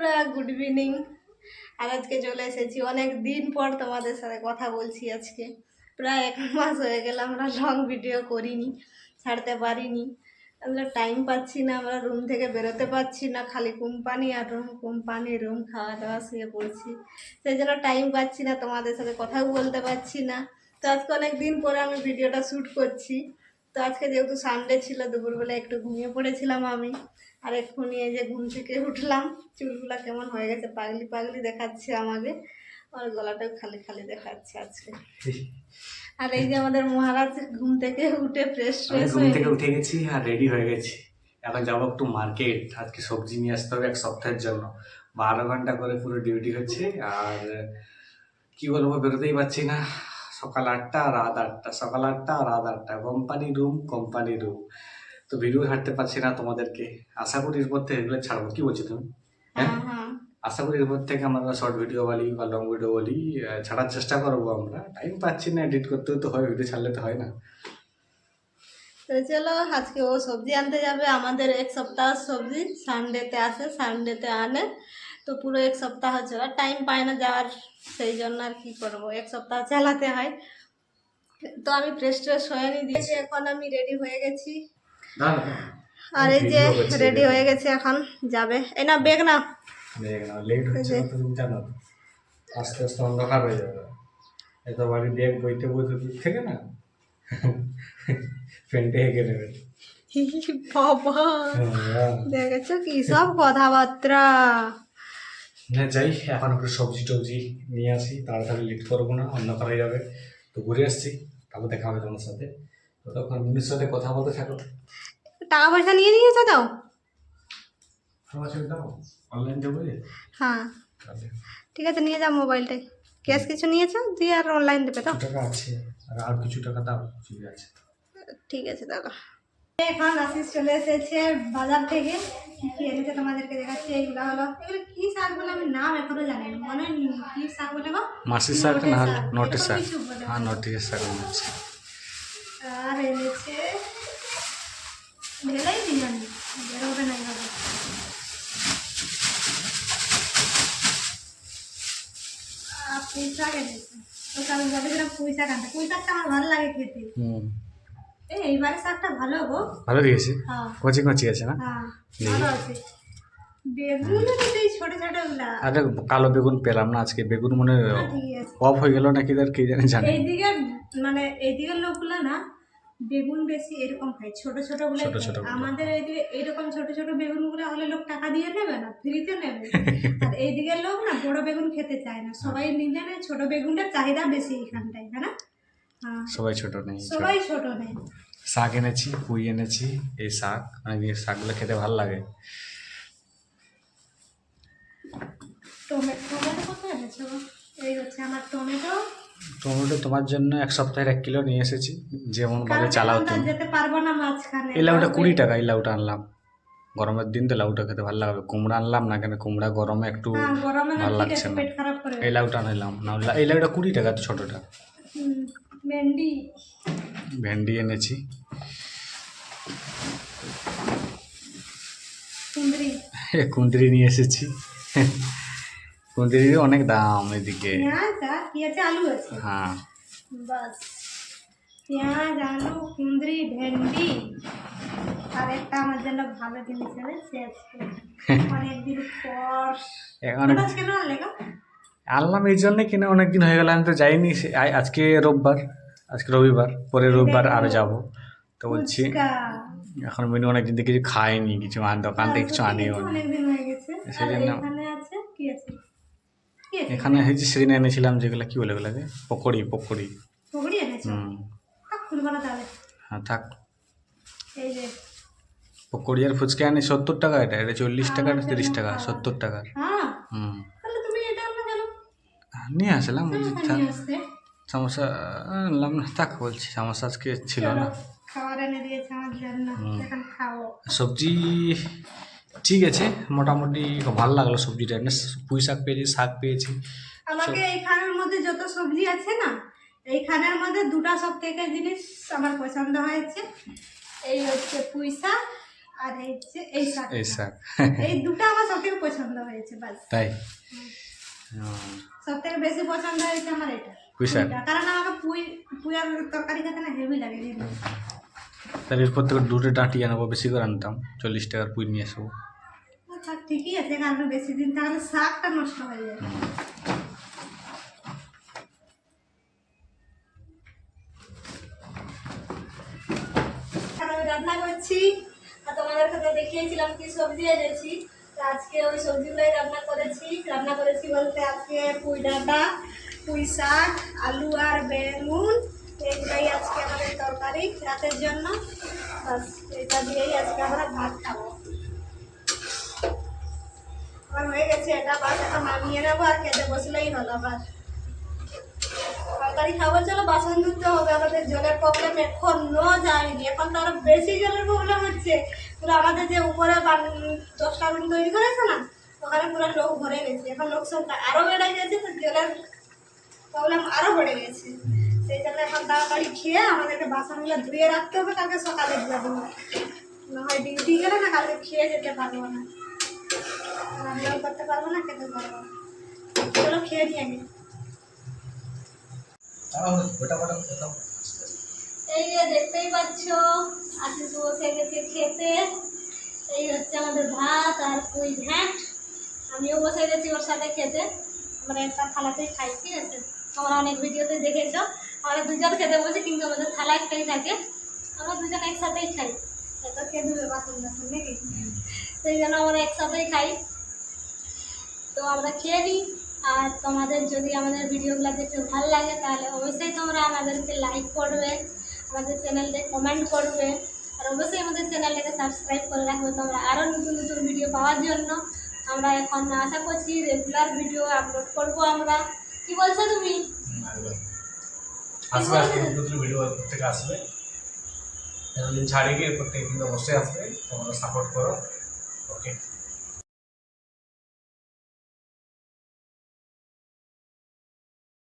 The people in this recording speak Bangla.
বন্ধুরা, গুড ইভিনিং। আর আজকে চলে এসেছি অনেক দিন পর তোমাদের সাথে কথা বলছি। আজকে প্রায় 1 মাস হয়ে গেল আমরা লং ভিডিও করিনি, ছাড়তে পারিনি। আমরা টাইম পাচ্ছি না, আমরা রুম থেকে বেরোতে পারছি না, খালি কোম্পানি আর রুম, কোম্পানি রুম, খাওয়া দাওয়া শুয়ে পড়ছি। সেই জন্য টাইম পাচ্ছি না, তোমাদের সাথে কথাও বলতে পারছি না। তো আজকে অনেক দিন পরে আমি ভিডিওটা শ্যুট করছি। তো আজকে যেহেতু সানডে ছিল, দুপুরবেলা একটু ঘুমিয়ে পড়েছিলাম আমি। আর এক্ষুনি এই যে ঘুম থেকে উঠলাম, চুলগুলা কেমন হয়ে গেছে, পাগলি পাগলি দেখাচ্ছে আমাকে, আর গলাটাও খালি খালি দেখাচ্ছে আজকে। আর এই যে আমাদের মহারাজ ঘুম থেকে উঠে ফ্রেশ ঘুম থেকে উঠে গেছি আর রেডি হয়ে গেছি। এখন যাবো একটু মার্কেট, আজকে সবজি নিয়ে আসতে হবে 1 সপ্তাহের জন্য। 12 ঘন্টা করে পুরো ডিউটি হচ্ছে। আর কি বলবো, বেরোতেই পারছি না। সকাল 8টা রাত 8টা, সকাল 8টা রাত 8টা, কোম্পানি রুম। তো ভিডিও ছাড়তে পারছি না তোমাদেরকে। আশা করি এরপর থেকে এগুলো ছাড়বো। কি বলছো তুমি? হ্যাঁ, আশা করি এরপর থেকে আমরা শর্ট ভিডিও বলি বা লং ভিডিও বলি ছাড়ার চেষ্টা করবো। আমরা টাইম পাচ্ছি না, এডিট করতেও তো হয়, ভিডিও ছাড়লে তো হয় না। তো চলো, আজকে ও সবজি আনতে যাবে। আমাদের 1 সপ্তাহ সবজি সানডেতে আসে, সানডেতে আনে। তো পুরো 1 সপ্তাহ হচ্ছে, আর টাইম পায় না যাওয়ার, সেই জন্য আর কি করবো, 1 সপ্তাহ চালাতে হয়। তো আমি ফ্রেশ হয়ে নি দিয়েছি, এখন আমি রেডি হয়ে গেছি। আর এই যে রেডি হয়ে গেছে, এখন যাবে। এই না ব্যাগ না, লেট হচ্ছে না তো, তুমি জানো তো। আস্তে আস্তে অন্ধকার হয়ে যাবে। এত বাড়ি ব্যাগ বইতে বইতে দূর থেকে না ফ্রেন্ডে হেঁকে নেবে। বাবা দেখেছো কি সব কথাবার্তা। হ্যাঁ, যাই এখন একটু সবজি টবজি নিয়ে আসি, তাড়াতাড়ি লেট করবো না, অন্ধকার হয়ে যাবে। তো ঘুরে আসছি, তারপর দেখা হবে তোমার সাথে। তো তখন মিনুর সাথে কথা বলতে থাকো। টাকা পয়সা নিয়ে নিয়েছো দাও? আমার সাথে দাও, অনলাইন যাবো। হ্যাঁ ঠিক আছে, নিয়ে যাও মোবাইলটাই। ক্যাশ কিছু নিয়েছো দিয়ে, আর অনলাইন দেবে তো? টাকা আছে, আর কিছু টাকা দাও, ঠিক আছে। ঠিক আছে দাদা। এখন আশিস চলে এসেছে বাজার থেকে। কি কি এনেছে তোমাদেরকে দেখাচ্ছি। এইগুলো হলো, এগুলো কি শাক বলে আমি নাম এখনো জানি না, মনে কি শাক বলে গো? মাসির শাক না হলে নটের শাক। হ্যাঁ, নটের শাক এনেছে। আর এনেছে ঢেলাই বিরিয়ানি, বেরোবে না এইভাবে। পুঁই শাক এনেছে। তো আমি বলেছিলাম পুঁই শাক আনতে, পুঁই শাকটা আমার ভালো লাগে খেতে। এইবারে শাকটা ভালো গো, ভালো দিয়েছে। হ্যাঁ কচি কচি আছে না? হ্যাঁ ভালো আছে। বেগুন এই ছোট ছোট গুলা। আরে কালো বেগুন পেলাম না আজকে, বেগুন মনে অফ হয়ে গেল নাকি, তার কে জানে। এইদিকে মানে এইদিকের লোকগুলা না বেগুন বেশি এরকম খায়, ছোট ছোট গুলো। আমাদের এইদিকে এইরকম ছোট ছোট বেগুন গুলো হলে লোক টাকা দিয়ে নেবে না, ফ্রিতে নেবে। আর এইদিকের লোক না বড় বেগুন খেতে চায় না, সবাই নিজে নেয় ছোট বেগুনটার চাহিদা বেশি এখানটায়, তাই না? সবাই ছোট নেই, সবাই ছোট নেই। শাক এনেছি, পুঁই এনেছি। এই শাক মানে শাকগুলো খেতে ভালো লাগে। টমেটো কত এনেছো? এই হচ্ছে আমার টমেটো। টমেটো তোমার জন্য 1 সপ্তাহের 1 কিলো নিয়ে এসেছি, যেমন ভাবে চালাও তুমি। যেতে পারবো না মাঝখানে। এই লাউটা 20 টাকা, এই লাউটা আনলাম। গরমের দিন তো লাউটা খেতে ভালো লাগবে। কুমড়া আনলাম না, কেন কুমড়া গরমে একটু ভালো লাগছে না। এই লাউটা নিলাম না, এই লাউটা 20 টাকা, তো ছোটটা। ভেন্ডি এনেছি। কুঁদরি নিয়ে এসেছি। কুঁদরির অনেক দাম এদিকে। হ্যাঁ, পেঁয়াজ, আলু, কুঁদরি, ভেন্ডি। আর একটা আমার জন্য ভালো জিনিস এনেছে অনেকদিন পর। আনলাম এই জন্য কিনে, অনেকদিন হয়ে গেল, আমি তো যাইনি। আজকে রোববার, আজকে রবিবার, পরে রোববার আরো যাব। তো বলছি এখন মিনু অনেকদিন থেকে কিছু খায়নি, কিছু দোকান থেকে কিছু আনিও নি, সেই জন্য। এখানে হয়েছে সেদিন এনেছিলাম যেগুলো, কি বলে ওগুলোকে, পকোড়ি। হ্যাঁ থাক। পকোড়ি আর ফুচকা আনি 70 টাকা, এটা 40 টাকা, 30 টাকা, 70 টাকা। নিয়ে আসলাম। সমস্যা আনলাম না, থাক বলছি, সমস্যা আজকে ছিল না। সবজি ঠিক আছে, মোটামুটি ভালো লাগলো সবজিটা। পুঁই শাক পেয়েছি, শাক পেয়েছি। আমাকে এইখানের মধ্যে যত সবজি আছে না, এইখানের মধ্যে দুটা সব থেকে জিনিস আমার পছন্দ হয়েছে। এই হচ্ছে পুঁই শাক আর এই যে এই শাক, এই শাক এই দুটো আমার সব থেকে পছন্দ হয়েছে বাস। তাই সব থেকে বেশি পছন্দ হয়েছে আমার এটা পুঁই শাক। পুঁইটা। কারণ আমাকে পুঁই আর তরকারি খেতে না হেভি লাগে হেভি। তাহলে এরপর থেকে দুটো ডাঁটি আনবো, বেশি করে আনতাম, 40 টাকার পুঁই নিয়ে আসবো। থাক, ঠিকই আছে, কারণ বেশি দিন তাহলে শাকটা নষ্ট হয়ে যায়। এখন আমি রান্না করছি আর তোমাদেরকে তো দেখিয়েছিলাম কি সবজি এনেছি। তো আজকে ওই সবজিগুলোই রান্না করেছি বলতে আজকে পুঁই ডাঁটা, পুঁই শাক, আলু আর বেগুন, এইগুলাই আজকে আমাদের তরকারি রাতের জন্য। বাস এটা দিয়েই আজকে আমরা ভাত খাবো। আমার হয়ে গেছে এটা, বাস এখন নামিয়ে নেবো আর খেতে বসলেই হলো। বাস তরকারি খাবার জন্য বাসন ধুতে হবে, আমাদের জলের প্রবলেম এখনো যায়নি, এখন তো আরো বেশি জলের প্রবলেম হচ্ছে। পুরো আমাদের যে উপরে 10টা রুম তৈরি করেছে না, ওখানে পুরো লোক ভরে গেছে, এখন লোক সংখ্যা আরো বেড়ে গেছে, তো জলের প্রবলেম আরো বেড়ে গেছে। সেই জন্য এখন তাড়াতাড়ি খেয়ে আমাদেরকে বাসনগুলো ধুয়ে রাখতে হবে, কালকে সকালে ধুয়ে দেবো, না হয় ডিউটি গেলে না কালকে খেয়ে যেতে পারবো না, রান্নাও করতে পারবো না, খেতে পারবো না। চলো খেয়ে নিয়ে আগে। এই যে দেখতেই পাচ্ছ আশিস বসে গেছে খেতে। এই হচ্ছে আমাদের ভাত আর পুঁই ঘ্যাঁট, আমিও বসে গেছি ওর সাথে খেতে। আমরা একটা থালাতেই খাই, ঠিক আছে? তোমরা অনেক ভিডিওতে দেখেছো আমরা দুজন খেতে বসে, কিন্তু আমাদের থালা একটাই থাকে, আমরা দুজন একসাথেই খাই। এত খেয়ে দেবে বাসন বাসন নাকি, সেই জন্য আমরা একসাথেই খাই। তো আমরা খেয়ে নিই। আর তোমাদের যদি আমাদের ভিডিওগুলো দেখতে ভালো লাগে তাহলে অবশ্যই তোমরা আমাদেরকে লাইক করবে, আমাদের চ্যানেলকে কমেন্ট করবে, আর অবশ্যই আমাদের চ্যানেলটাকে সাবস্ক্রাইব করে রাখবে তোমরা আরও নতুন নতুন ভিডিও পাওয়ার জন্য। আমরা এখন আশা করছি রেগুলার ভিডিও আপলোড করবো আমরা। কি বলছো তুমি? আসবে, আজকে নতুন ভিডিও থেকে আসবে, এতদিন ছাড়িয়ে গিয়ে প্রত্যেক দিন অবশ্যই আসবে, তোমরা সাপোর্ট করো। ওকে।